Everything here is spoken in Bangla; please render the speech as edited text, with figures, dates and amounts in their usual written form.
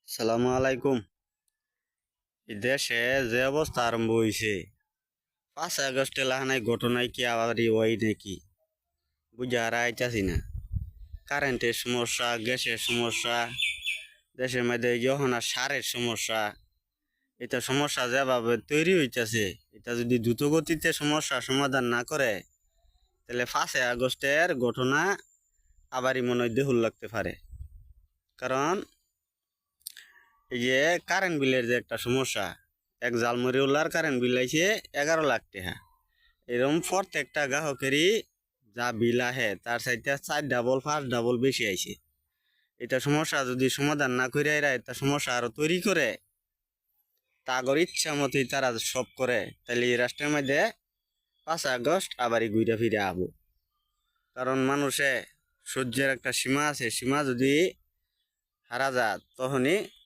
সালামু আলাইকুম। এই দেশে যে অবস্থা আরম্ভ হয়েছে, 5 আগস্টে লাহানায় ঘটনায় কি আবার ওই নাকি বুঝে আর আইতাছি না। কারেন্টের সমস্যা, গ্যাসের সমস্যা, দেশের মধ্যে যখন আর সারের সমস্যা, এটা সমস্যা যেভাবে তৈরি হইতাছে, এটা যদি দ্রুত গতিতে সমস্যা সমাধান না করে, তাহলে 5 আগস্টের ঘটনা আবারই মনে হয় দেহুল লাগতে পারে। কারণ এই যে কারেন্ট বিলের যে একটা সমস্যা, এক জালমরিউল্লার কারেন্ট বিল আইছে 11 লাখ টাকা। এরকম প্রত্যেকটা গ্রাহকেরই যা বিল আহে তার সাইডে 4 ডাবল 5 ডাবল বেশি আইছে। এটা সমস্যা যদি সমাধান না করে এরা এটা সমস্যা আরো তৈরি করে, তাগর ইচ্ছা মতোই তারা সব করে, তাহলে এই রাষ্ট্রের মধ্যে 5 আগস্ট আবারই ঘুরে ফিরে আবো। কারণ মানুষে সহ্যের একটা সীমা আছে, সীমা যদি হারা যায় তখনই